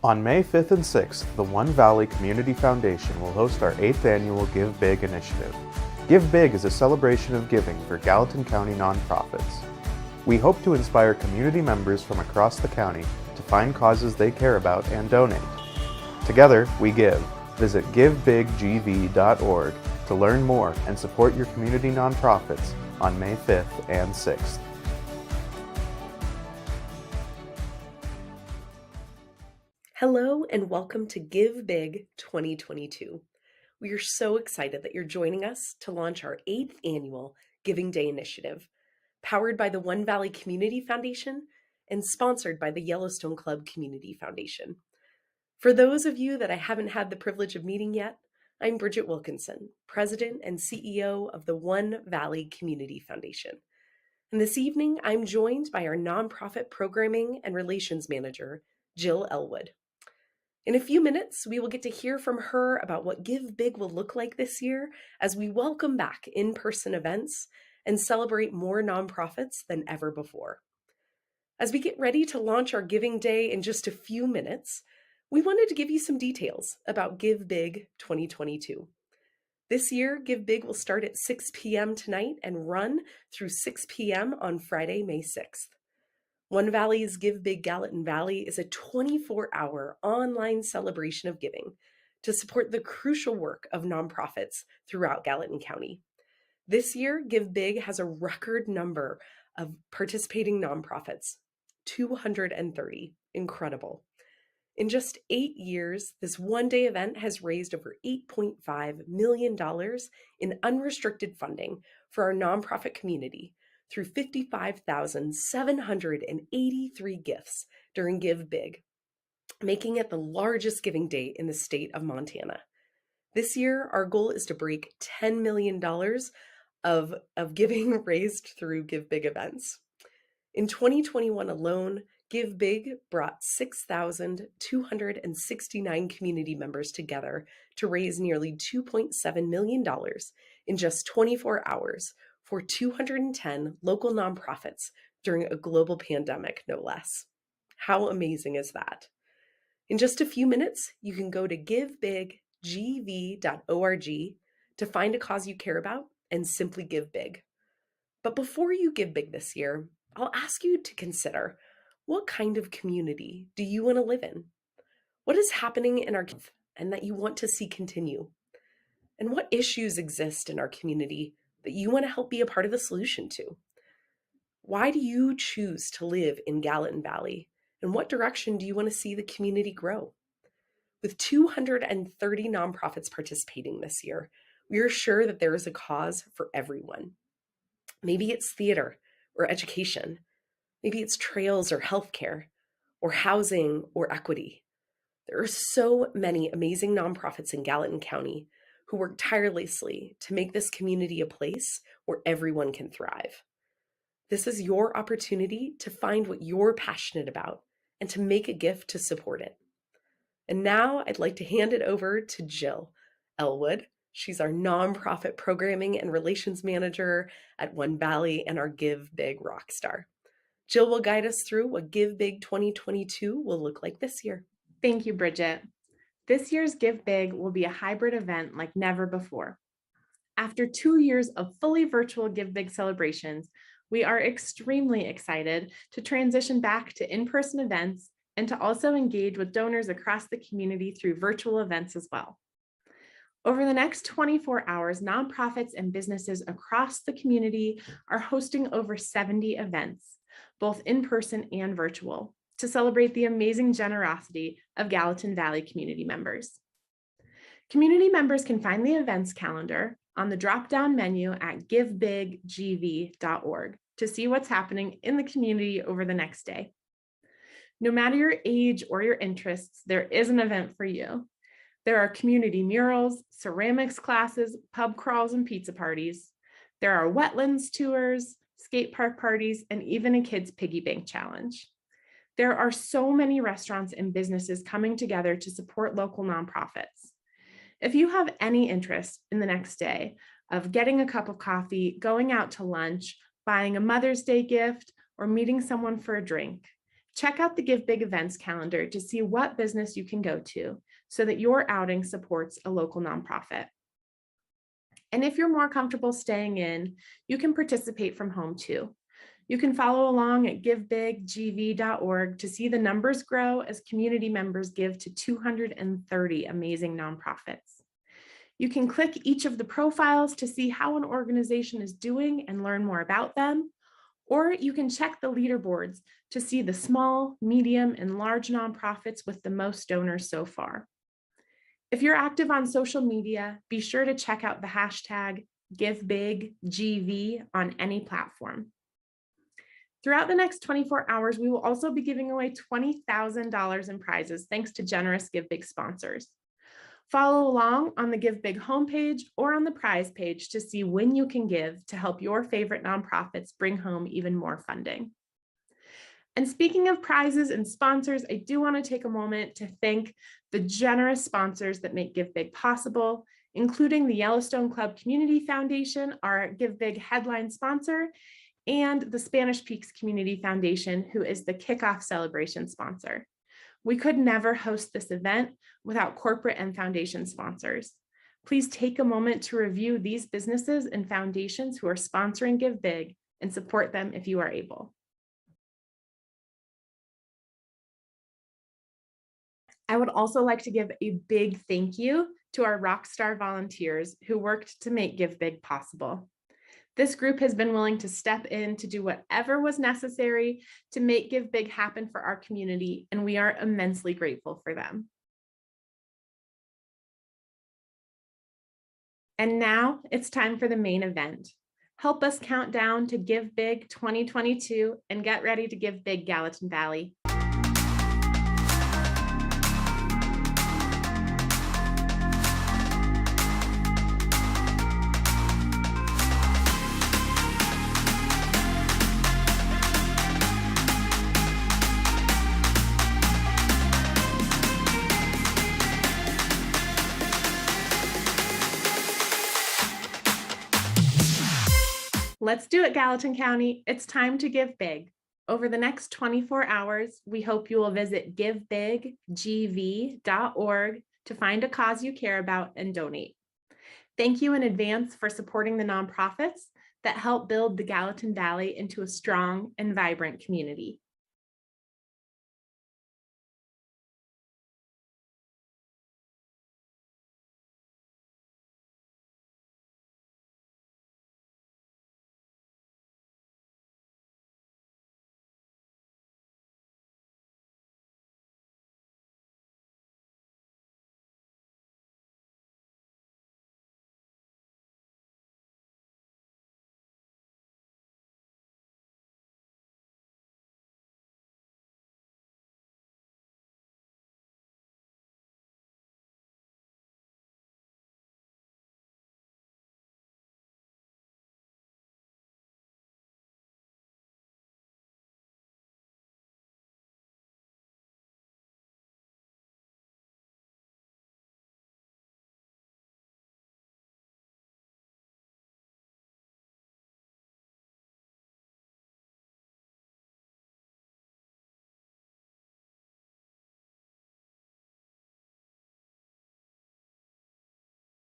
On May 5th and 6th, the One Valley Community Foundation will host our 8th annual Give Big initiative. Give Big is a celebration of giving for Gallatin County nonprofits. We hope to inspire community members from across the county to find causes they care about and donate. Together, we give. Visit givebiggv.org to learn more and support your community nonprofits on May 5th and 6th. Hello and welcome to Give Big 2022. We are so excited that you're joining us to launch our 8th annual Giving Day initiative, powered by the One Valley Community Foundation and sponsored by the Yellowstone Club Community Foundation. For those of you that I haven't had the privilege of meeting yet, I'm Bridget Wilkinson, President and CEO of the One Valley Community Foundation. And this evening, I'm joined by our nonprofit programming and relations manager, Jill Elwood. In a few minutes, we will get to hear from her about what Give Big will look like this year as we welcome back in-person events and celebrate more nonprofits than ever before. As we get ready to launch our Giving Day in just a few minutes, we wanted to give you some details about Give Big 2022. This year, Give Big will start at 6 p.m. tonight and run through 6 p.m. on Friday, May 6th. One Valley's Give Big Gallatin Valley is a 24-hour online celebration of giving to support the crucial work of nonprofits throughout Gallatin County. This year, Give Big has a record number of participating nonprofits, 230. Incredible. In just 8 years, this one-day event has raised over $8.5 million in unrestricted funding for our nonprofit community through 55,783 gifts during Give Big, making it the largest giving day in the state of Montana. This year, our goal is to break $10 million of giving raised through Give Big events. In 2021 alone, Give Big brought 6,269 community members together to raise nearly $2.7 million in just 24 hours for 210 local nonprofits during a global pandemic, no less. How amazing is that? In just a few minutes, you can go to givebiggv.org to find a cause you care about and simply give big. But before you give big this year, I'll ask you to consider, what kind of community do you want to live in? What is happening in our community and that you want to see continue? And what issues exist in our community that you want to help be a part of the solution to? Why do you choose to live in Gallatin Valley? And what direction do you want to see the community grow? With 230 nonprofits participating this year, we are sure that there is a cause for everyone. Maybe it's theater or education. Maybe it's trails or healthcare or housing or equity. There are so many amazing nonprofits in Gallatin County who work tirelessly to make this community a place where everyone can thrive. This is your opportunity to find what you're passionate about and to make a gift to support it. And now I'd like to hand it over to Jill Elwood. She's our nonprofit programming and relations manager at One Valley and our Give Big rockstar. Jill will guide us through what Give Big 2022 will look like this year. Thank you, Bridget. This year's Give Big will be a hybrid event like never before. After 2 years of fully virtual Give Big celebrations, we are extremely excited to transition back to in-person events and to also engage with donors across the community through virtual events as well. Over the next 24 hours, nonprofits and businesses across the community are hosting over 70 events, both in-person and virtual, to celebrate the amazing generosity of Gallatin Valley community members. Community members can find the events calendar on the drop-down menu at givebiggv.org to see what's happening in the community over the next day. No matter your age or your interests, there is an event for you. There are community murals, ceramics classes, pub crawls, and pizza parties. There are wetlands tours, skate park parties, and even a kids' piggy bank challenge. There are so many restaurants and businesses coming together to support local nonprofits. If you have any interest in the next day of getting a cup of coffee, going out to lunch, buying a Mother's Day gift, or meeting someone for a drink, Check out the Give Big events calendar to see what business you can go to so that your outing supports a local nonprofit. And if you're more comfortable staying in, you can participate from home too. You can follow along at givebiggv.org to see the numbers grow as community members give to 230 amazing nonprofits. You can click each of the profiles to see how an organization is doing and learn more about them, or you can check the leaderboards to see the small, medium, and large nonprofits with the most donors so far. If you're active on social media, be sure to check out the hashtag GiveBigGV on any platform. Throughout the next 24 hours, we will also be giving away $20,000 in prizes thanks to generous Give Big sponsors. Follow along on the Give Big homepage or on the prize page to see when you can give to help your favorite nonprofits bring home even more funding. And speaking of prizes and sponsors, I do want to take a moment to thank the generous sponsors that make Give Big possible, including the Yellowstone Club Community Foundation, our Give Big headline sponsor, and the Spanish Peaks Community Foundation, who is the Kickoff celebration sponsor. We could never host this event without corporate and foundation sponsors. Please take a moment to review these businesses and foundations who are sponsoring Give Big and support them if you are able. I would also like to give a big thank you to our Rockstar volunteers who worked to make Give Big possible. This group has been willing to step in to do whatever was necessary to make Give Big happen for our community, and we are immensely grateful for them. And now it's time for the main event. Help us count down to Give Big 2022 and get ready to give big, Gallatin Valley. Let's do it, Gallatin County. It's time to give big. Over the next 24 hours, we hope you will visit givebiggv.org to find a cause you care about and donate. Thank you in advance for supporting the nonprofits that help build the Gallatin Valley into a strong and vibrant community.